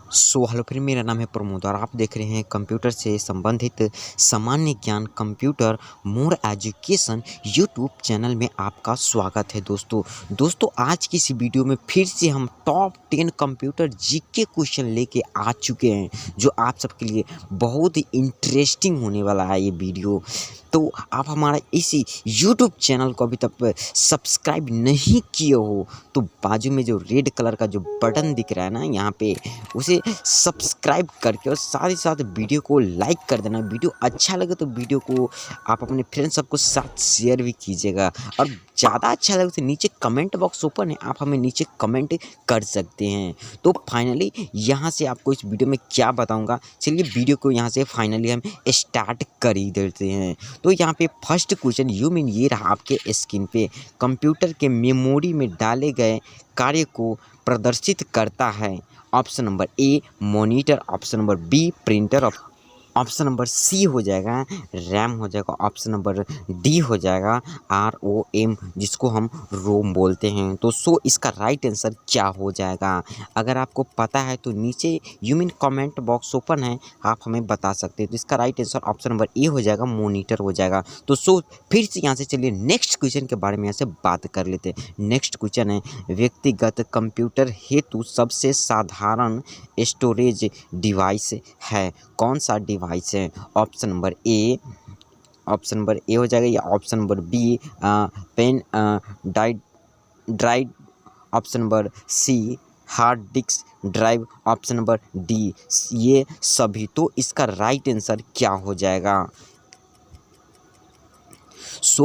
Hello friend, मेरा नाम है प्रमोद और आप देख रहे हैं कंप्यूटर से संबंधित सामान्य ज्ञान computer more education YouTube channel में आपका स्वागत है। दोस्तों आज की इस वीडियो में फिर से हम टॉप 10 कंप्यूटर जीके क्वेश्चन लेके आ चुके हैं, जो आप सबके लिए बहुत ही इंटरेस्टिंग होने वाला है ये वीडियो। तो आप हमारा इसी यूट्यूब चैनल को अभी तक सब्सक्राइब नहीं किए हो तो बाजू में जो रेड कलर का जो बटन दिख रहा है ना, यहाँ पे उसे सब्सक्राइब करके और साथ ही साथ वीडियो को लाइक कर देना। वीडियो अच्छा लगे तो वीडियो को आप अपने फ्रेंड्स सबको साथ शेयर भी कीजिएगा, और ज़्यादा अच्छा लगे तो नीचे कमेंट बॉक्स ओपन है, आप हमें नीचे कमेंट कर सकते हैं। तो फाइनली यहाँ से आपको इस वीडियो में क्या बताऊँगा, चलिए वीडियो को यहाँ से फाइनली हम स्टार्ट कर ही देते हैं। तो यहाँ पे फर्स्ट क्वेश्चन ये रहा आपके स्क्रीन पे, कंप्यूटर के मेमोरी में डाले गए कार्य को प्रदर्शित करता है। Option number A monitor, option number B printer, option number C हो जाएगा रैम हो जाएगा, ऑप्शन नंबर डी हो जाएगा ROM, जिसको हम रोम बोलते हैं। तो इसका राइट आंसर क्या हो जाएगा? अगर आपको पता है तो नीचे कमेंट बॉक्स ओपन है, आप हमें बता सकते हैं। तो इसका राइट आंसर ऑप्शन नंबर ए हो जाएगा, मॉनिटर हो जाएगा। तो फिर से यहाँ से चलिए नेक्स्ट क्वेश्चन के बारे में यहाँ से बात कर लेते हैं। नेक्स्ट क्वेश्चन है, व्यक्तिगत कंप्यूटर हेतु सबसे साधारण स्टोरेज डिवाइस है, कौन सा डिवाइस है? ऑप्शन नंबर ए हो जाएगा, या option number B pen drive, option number C hard disk drive, option number D ये सभी। तो इसका राइट आंसर क्या हो जाएगा?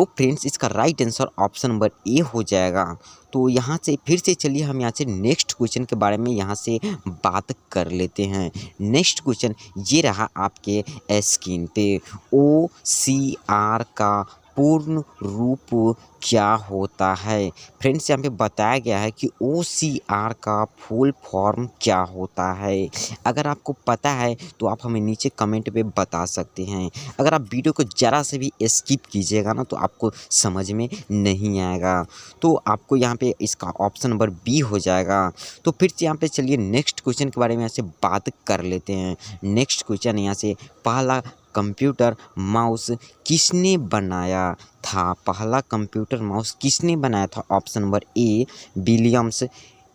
फ्रेंड्स, इसका राइट आंसर ऑप्शन नंबर ए हो जाएगा। तो यहाँ से फिर से चलिए हम यहाँ से नेक्स्ट क्वेश्चन के बारे में यहाँ से बात कर लेते हैं। नेक्स्ट क्वेश्चन ये रहा आपके स्क्रीन पे, OCR का पूर्ण रूप क्या होता है? फ्रेंड्स, यहाँ पे बताया गया है कि OCR का फुल फॉर्म क्या होता है। अगर आपको पता है तो आप हमें नीचे कमेंट पे बता सकते हैं। अगर आप वीडियो को ज़रा से भी स्किप कीजिएगा ना तो आपको समझ में नहीं आएगा। तो आपको यहाँ पे इसका ऑप्शन नंबर बी हो जाएगा। तो फिर से यहाँ पे चलिए नेक्स्ट क्वेश्चन के बारे में यहाँ से बात कर लेते हैं। नेक्स्ट क्वेश्चन यहाँ से, पहला कंप्यूटर माउस किसने बनाया था? पहला कंप्यूटर माउस किसने बनाया था? Option number A Williams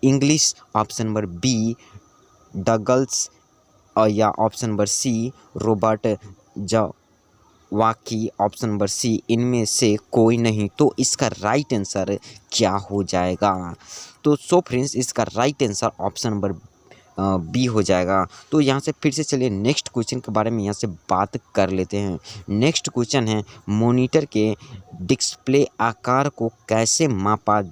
English, option number B Douglas, और या ऑप्शन नंबर सी रॉबर्ट वाकी, ऑप्शन नंबर सी इनमें से कोई नहीं। तो इसका राइट आंसर क्या हो जाएगा? तो फ्रेंड्स, इसका right answer option number B हो जाएगा। तो यहाँ से फिर से चलिए नेक्स्ट क्वेश्चन के बारे में यहाँ से बात कर लेते हैं। नेक्स्ट क्वेश्चन है, मॉनिटर के डिस्प्ले आकार को कैसे मापा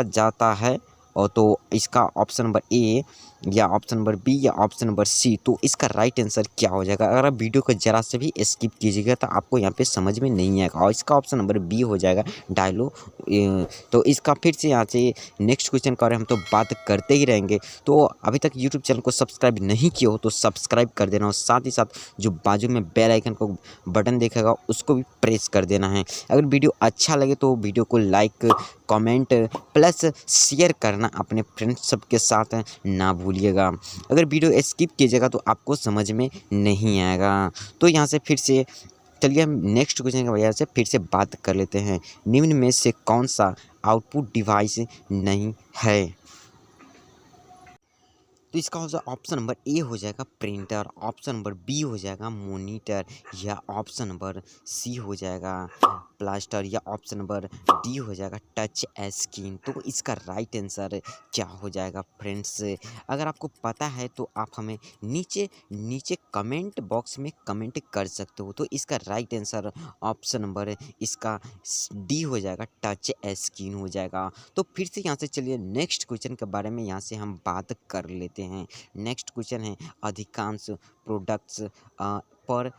जाता है? और तो इसका ऑप्शन नंबर ए, या ऑप्शन नंबर बी, या ऑप्शन नंबर सी। तो इसका राइट आंसर क्या हो जाएगा? अगर आप वीडियो को ज़रा से भी स्किप कीजिएगा तो आपको यहाँ पे समझ में नहीं आएगा, और इसका ऑप्शन नंबर बी हो जाएगा डायलो। तो इसका फिर से यहाँ से नेक्स्ट क्वेश्चन का हम तो बात करते ही रहेंगे। तो अभी तक यूट्यूब चैनल को सब्सक्राइब नहीं किया हो तो सब्सक्राइब कर देना, और साथ ही साथ जो बाजू में बेल आइकन को बटन देखेगा उसको भी प्रेस कर देना है। अगर वीडियो अच्छा लगे तो वीडियो को लाइक, कमेंट प्लस शेयर करना अपने फ्रेंड्स सबके साथ ना भूलिएगा। अगर वीडियो स्किप कीजिएगा तो आपको समझ में नहीं आएगा। तो यहाँ से फिर से चलिए हम नेक्स्ट क्वेश्चन की वजह से फिर से बात कर लेते हैं। निम्न में से कौन सा आउटपुट डिवाइस नहीं है? तो इसका हो जाएगा ऑप्शन नंबर ए हो जाएगा प्रिंटर, ऑप्शन नंबर बी हो जाएगा मॉनिटर, या ऑप्शन नंबर सी हो जाएगा प्लास्टर, या ऑप्शन नंबर डी हो जाएगा टच स्क्रीन। तो इसका राइट आंसर क्या हो जाएगा? फ्रेंड्स, अगर आपको पता है तो आप हमें नीचे कमेंट बॉक्स में कमेंट कर सकते हो। तो इसका राइट आंसर ऑप्शन नंबर इसका डी हो जाएगा, टच स्क्रीन हो जाएगा। तो फिर से यहाँ से चलिए नेक्स्ट क्वेश्चन के बारे में यहाँ से हम बात कर लेते हैं। नेक्स्ट क्वेश्चन है, अधिकांश प्रोडक्ट्स पर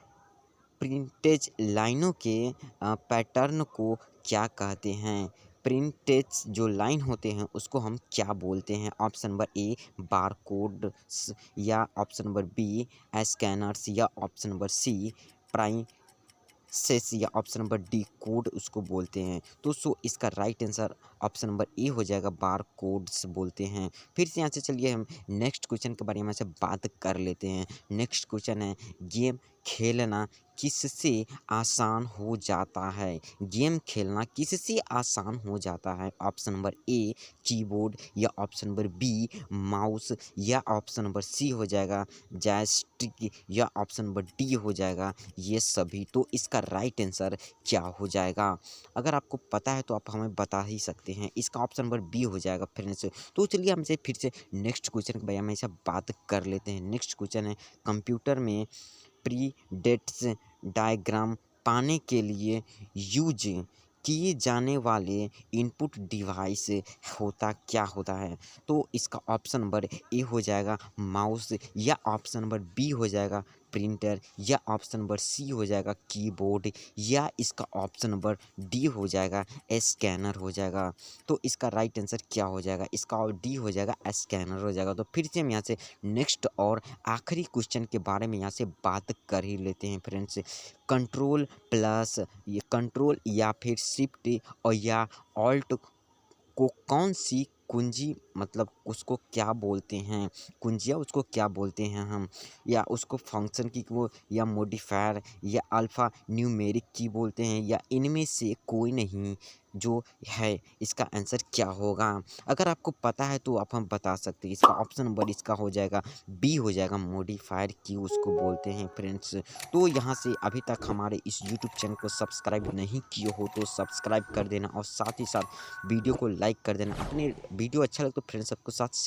प्रिंटेज लाइनों के पैटर्न को क्या कहते हैं? प्रिंटेज जो लाइन होते हैं उसको हम क्या बोलते हैं? ऑप्शन नंबर ए बारकोड्स, या ऑप्शन नंबर बी स्कैनर्स, या ऑप्शन नंबर सी सेस या ऑप्शन नंबर डी कोड उसको बोलते हैं। तो इसका राइट आंसर ऑप्शन नंबर ए हो जाएगा, बार कोड्स बोलते हैं। फिर से यहाँ से चलिए हम नेक्स्ट क्वेश्चन के बारे में से बात कर लेते हैं। नेक्स्ट क्वेश्चन है, गेम खेलना किससे आसान हो जाता है? गेम खेलना किससे आसान हो जाता है? ऑप्शन नंबर ए कीबोर्ड, या ऑप्शन नंबर बी माउस, या ऑप्शन नंबर सी हो जाएगा जॉयस्टिक, या ऑप्शन नंबर डी हो जाएगा ये सभी। तो इसका राइट आंसर क्या हो जाएगा? अगर आपको पता है तो आप हमें बता ही सकते हैं। इसका ऑप्शन नंबर बी हो जाएगा फ्रेंड्स। तो चलिए हमसे फिर से नेक्स्ट क्वेश्चन के बारे में से बात कर लेते हैं। नेक्स्ट क्वेश्चन है, कंप्यूटर में प्रीडेट्स डायग्राम पाने के लिए यूज किए जाने वाले इनपुट डिवाइस होता क्या होता है? तो इसका ऑप्शन नंबर ए हो जाएगा माउस, या ऑप्शन नंबर बी हो जाएगा प्रिंटर, या ऑप्शन नंबर सी हो जाएगा कीबोर्ड, या इसका ऑप्शन नंबर डी हो जाएगा स्कैनर हो जाएगा। तो इसका राइट आंसर क्या हो जाएगा? इसका डी हो जाएगा स्कैनर हो जाएगा। तो फिर से हम यहाँ से नेक्स्ट और आखिरी क्वेश्चन के बारे में यहाँ से बात कर ही लेते हैं फ्रेंड्स। कंट्रोल प्लस ये कंट्रोल या फिर शिफ्ट और या ऑल्ट को कौन सी कुंजी, मतलब उसको क्या बोलते हैं? कुंजिया उसको क्या बोलते हैं हम? या उसको फंक्शन की वो, या मॉडिफायर, या अल्फ़ा न्यूमेरिक की बोलते हैं, या इनमें से कोई नहीं जो है? इसका आंसर क्या होगा? अगर आपको पता है तो आप हम बता सकते हैं। इसका ऑप्शन नंबर इसका हो जाएगा बी हो जाएगा, मॉडिफायर की उसको बोलते हैं फ्रेंड्स। तो यहाँ से अभी तक हमारे इस यूट्यूब चैनल को सब्सक्राइब नहीं किए हो तो सब्सक्राइब कर देना, और साथ ही साथ वीडियो को लाइक कर देना। अपने वीडियो अच्छा लगे तो फ्रेंड्स सबके साथ शेयर